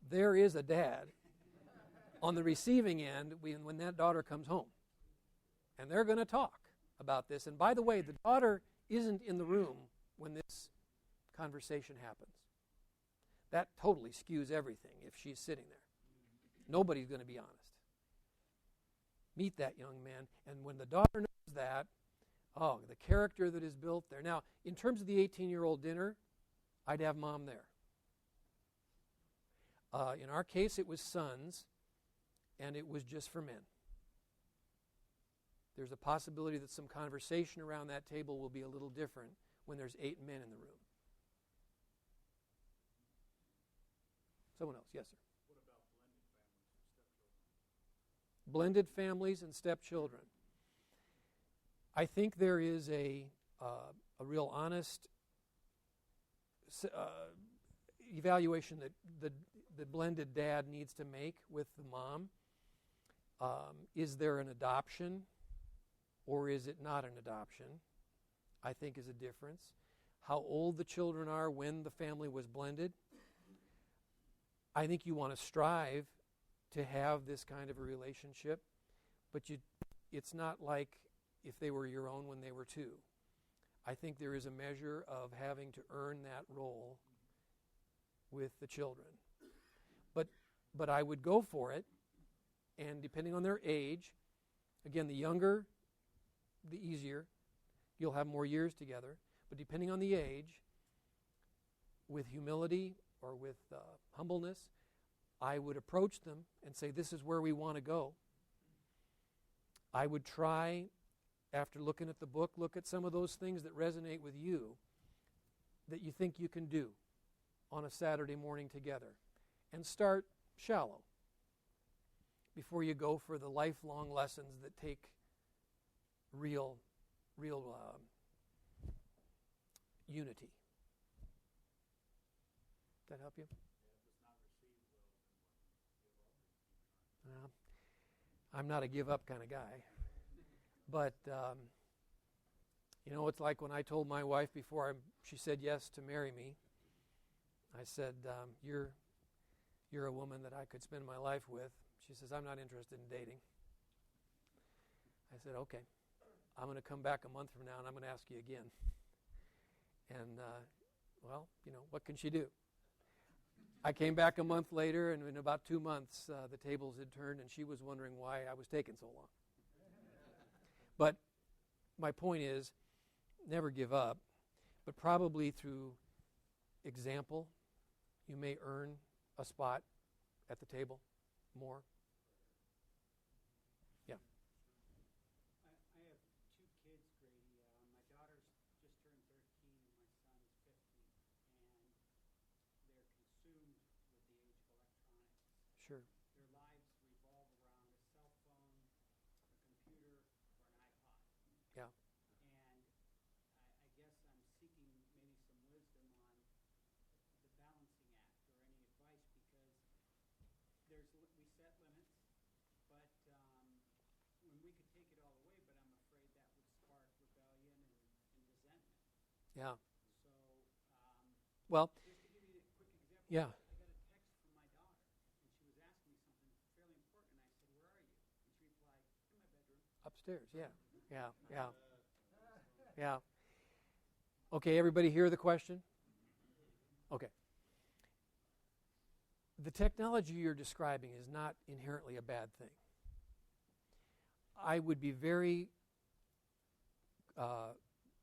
there is a dad on the receiving end when that daughter comes home. And they're going to talk about this. And by the way, the daughter isn't in the room when this conversation happens. That totally skews everything if she's sitting there. Nobody's going to be honest. Meet that young man, and when the daughter knows that, the character that is built there. Now, in terms of the 18-year-old dinner, I'd have mom there. In our case, it was sons, and it was just for men. There's a possibility that some conversation around that table will be a little different when there's 8 men in the room. Someone else, yes, sir. What about blended families and stepchildren? Blended families and stepchildren. I think there is a real honest evaluation that the blended dad needs to make with the mom. Is there an adoption or is it not an adoption? I think is a difference. How old the children are when the family was blended. I think you want to strive to have this kind of a relationship, but it's not like if they were your own when they were 2. I think there is a measure of having to earn that role with the children. But I would go for it, and depending on their age, again, the younger, the easier. You'll have more years together. But depending on the age, with humility or with humbleness, I would approach them and say, this is where we want to go. I would try, after looking at the book, look at some of those things that resonate with you that you think you can do on a Saturday morning together. And start shallow before you go for the lifelong lessons that take real unity. Does that help you? Well, I'm not a give-up kind of guy. But, it's like when I told my wife before she said yes to marry me, I said, you're a woman that I could spend my life with. She says, I'm not interested in dating. I said, okay. I'm going to come back a month from now and I'm going to ask you again. And, what can she do? I came back a month later, and in about 2 months, the tables had turned, and she was wondering why I was taking so long. But my point is, never give up, but probably through example, you may earn a spot at the table more. Yeah. I have 2 kids, Grady. My daughter's just turned 13 and my son is 15, and they're consumed with the age of electronics. Sure. Their lives revolve around a cell phone, a computer, or an iPod. Yeah. And I guess I'm seeking maybe some wisdom on the balancing act or any advice, because we set limits, but when we could take it all away, but I'm afraid that would spark rebellion and resentment. Yeah. So, Well, just to give you a quick example, yeah. I got a text from my daughter, and she was asking me something fairly important, and I said, "Where are you?" And she replied, "In my bedroom." Upstairs, yeah. Yeah, yeah. Yeah. Okay, everybody hear the question? Okay. The technology you're describing is not inherently a bad thing. I would be very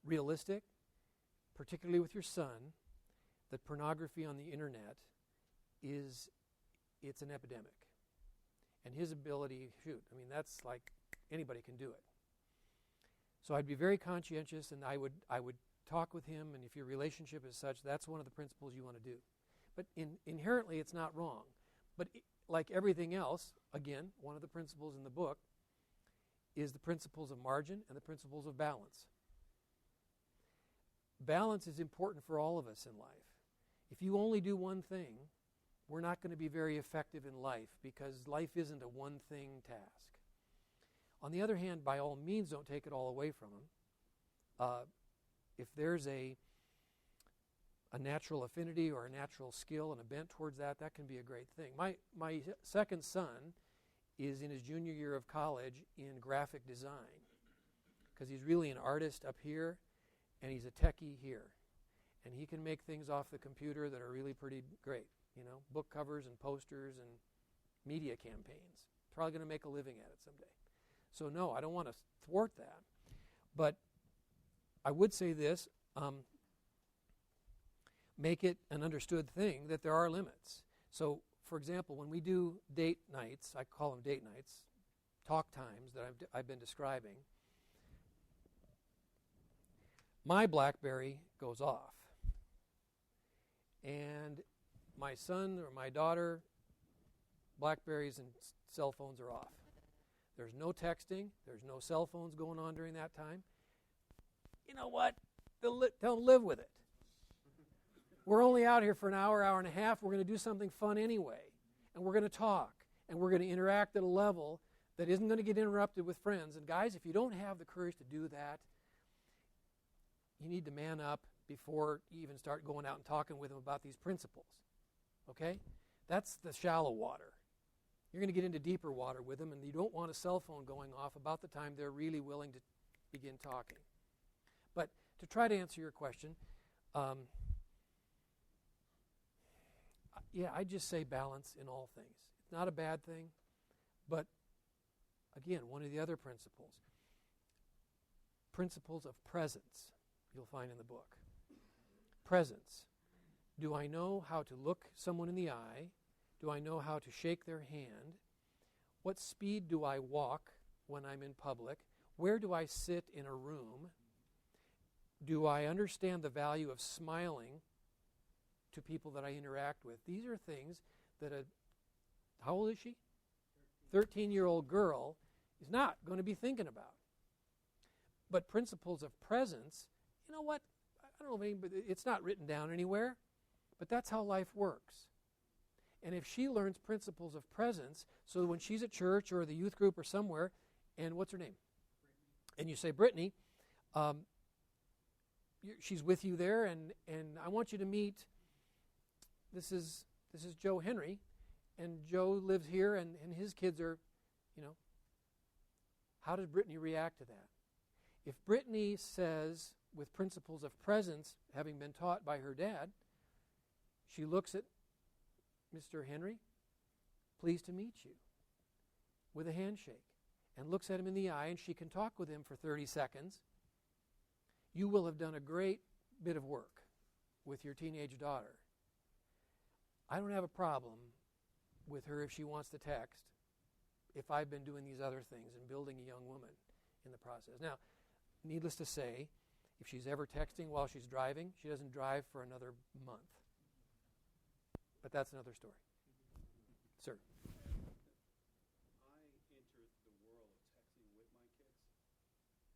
realistic, particularly with your son, that pornography on the internet it's an epidemic. And his ability, that's like anybody can do it. So I'd be very conscientious, and I would talk with him, and if your relationship is such, that's one of the principles you want to do. But inherently, it's not wrong. But like everything else, again, one of the principles in the book is the principles of margin and the principles of balance. Balance is important for all of us in life. If you only do one thing, we're not going to be very effective in life, because life isn't a one-thing task. On the other hand, by all means, don't take it all away from them. If there's a natural affinity or a natural skill and a bent towards that can be a great thing. My second son is in his junior year of college in graphic design, because he's really an artist up here and he's a techie here. And he can make things off the computer that are really pretty great, book covers and posters and media campaigns. Probably going to make a living at it someday. So no, I don't want to thwart that. But I would say this, make it an understood thing that there are limits. So, for example, when we do date nights, I call them date nights, talk times that I've been describing, my BlackBerry goes off. And my son or my daughter, BlackBerries and cell phones are off. There's no texting. There's no cell phones going on during that time. You know what? Don't live with it. We're only out here for an hour, hour and a half. We're going to do something fun anyway. And we're going to talk. And we're going to interact at a level that isn't going to get interrupted with friends. And guys, if you don't have the courage to do that, you need to man up before you even start going out and talking with them about these principles. Okay? That's the shallow water. You're going to get into deeper water with them, and you don't want a cell phone going off about the time they're really willing to begin talking. But to try to answer your question, I just say balance in all things. It's not a bad thing, but again, one of the other principles of presence, you'll find in the book. Presence. Do I know how to look someone in the eye? Do I know how to shake their hand? What speed do I walk when I'm in public? Where do I sit in a room? Do I understand the value of smiling to people that I interact with? These are things that how old is she? 13-year-old girl is not going to be thinking about. But principles of presence, you know what? I don't know, but it's not written down anywhere, but that's how life works. And if she learns principles of presence, so when she's at church or the youth group or somewhere, and what's her name? Brittany. And you say, Brittany, she's with you there, and I want you to meet, this is Joe Henry, and Joe lives here, and his kids are, how does Brittany react to that? If Brittany says, with principles of presence, having been taught by her dad, she looks at Mr. Henry, pleased to meet you, with a handshake, and looks at him in the eye, and she can talk with him for 30 seconds, you will have done a great bit of work with your teenage daughter. I don't have a problem with her if she wants to text, if I've been doing these other things and building a young woman in the process. Now, needless to say, if she's ever texting while she's driving, she doesn't drive for another month. But that's another story. Sir. I entered the world of texting with my kids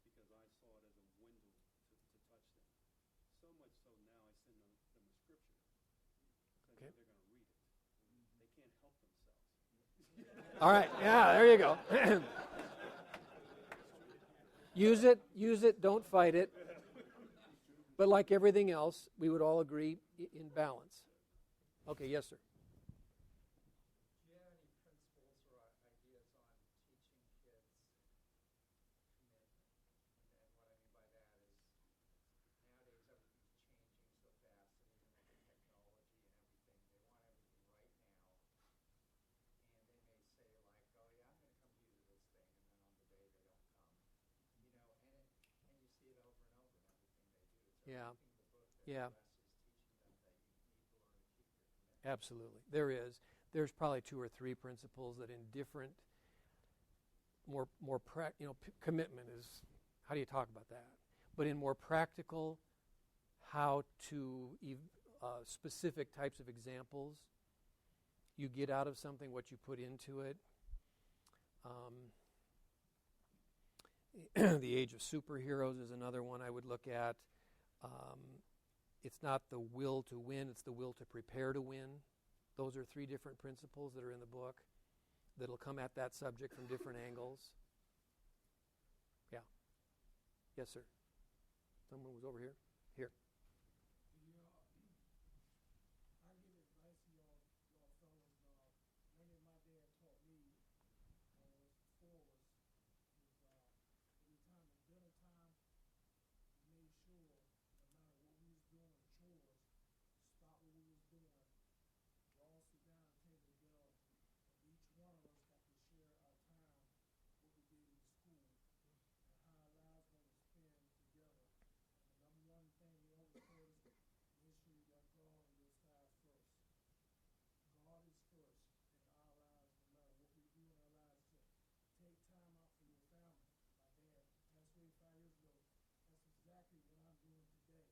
because I saw it as a window to touch them. So much so now I send them a scripture because they're going to read it. They can't help themselves. All right. Yeah, there you go. Use it, don't fight it. But like everything else, we would all agree in balance. Okay, yes, sir. Do you have any principles or ideas on teaching kids commitment? And what I mean by that is nowadays everything's changing so fast, and even with the technology and everything, they want everything right now. And they may say like, oh yeah, I'm going to come to you to this thing, and then on the day they don't come. You know, and you see it over and over in everything they do. Is there Yeah. anything in the book that Yeah. addresses teaching them that you need to learn to keep your commitment? Absolutely. There is. There's probably 2 or 3 principles that in different, commitment is, how do you talk about that? But in more practical, how to, specific types of examples, you get out of something what you put into it. The Age of Superheroes is another one I would look at. It's not the will to win, it's the will to prepare to win. Those are 3 different principles that are in the book that'll come at that subject from different angles. Yeah. Yes, sir. Someone was over here. Here. I give advice to y'all fellas. One thing my dad taught me was forward. Every time it's dinner time, we made sure no matter what we was doing, chores, stop what we was doing. We all sit down at the table together, and each one of us got to share our time, what we did in school, and how our lives going to spend together. And the number one thing we always said is make sure you got God on your side first. God is first in our lives, no matter what we do in our lives. Take time out for your family. My dad passed away 5 years ago. That's exactly what I'm doing today.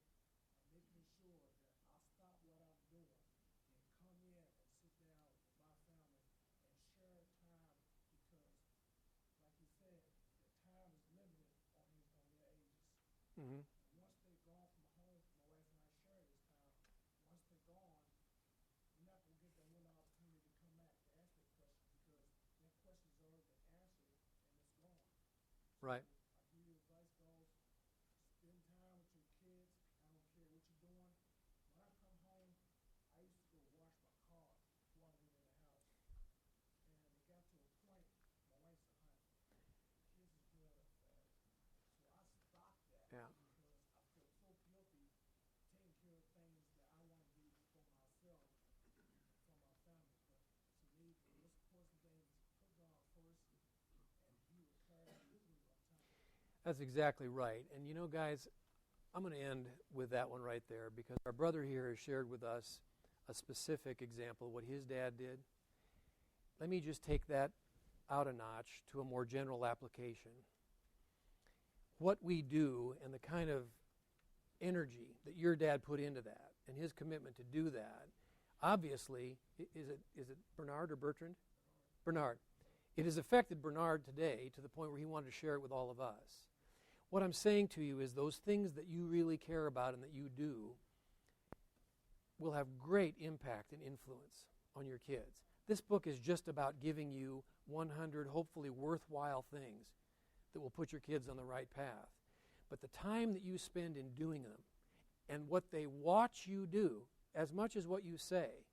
I'm making sure that I stop what I'm doing and come in and sit down with my family and share time because, like you said, the time is limited on their ages. Mm-hmm. And once they're gone from home, my wife and I share this time. Once they're gone, you're not going to get that one opportunity to come back to ask that question because that question's already been answered and it's gone. Right. I give you advice, guys. Spend time with your kids. I don't care what you're doing. When I come home, I used to go wash my car before I went in the house. And it got to a point, my wife said, honey, kids is doing it fast. So I stopped that Yeah. because I feel so guilty taking care of things that I want to do for myself and for my family. But to me, the most important thing is put God first and He will carry you through our time. That's exactly right. And you know, guys, I'm going to end with that one right there because our brother here has shared with us a specific example of what his dad did. Let me just take that out a notch to a more general application. What we do and the kind of energy that your dad put into that and his commitment to do that, obviously, is it Bernard or Bertrand? Bernard. It has affected Bernard today to the point where he wanted to share it with all of us. What I'm saying to you is those things that you really care about and that you do will have great impact and influence on your kids. This book is just about giving you 100 hopefully worthwhile things that will put your kids on the right path. But the time that you spend in doing them and what they watch you do, as much as what you say,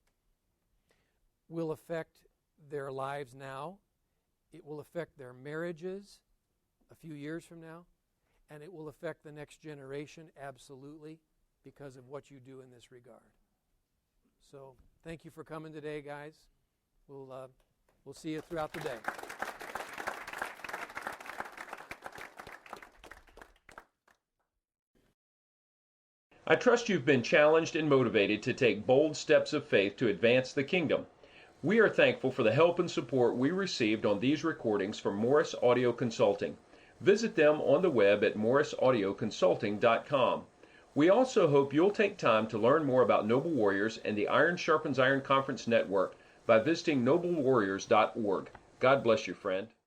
will affect their lives now. It will affect their marriages a few years from now. And it will affect the next generation absolutely because of what you do in this regard. So Thank you for coming today, guys. We'll see you throughout the day. I trust you've been challenged and motivated to take bold steps of faith to advance the kingdom. We are thankful for the help and support we received on these recordings from Morris Audio Consulting. Visit them on the web at morrisaudioconsulting.com. We also hope you'll take time to learn more about Noble Warriors and the Iron Sharpens Iron Conference Network by visiting noblewarriors.org. God bless you, friend.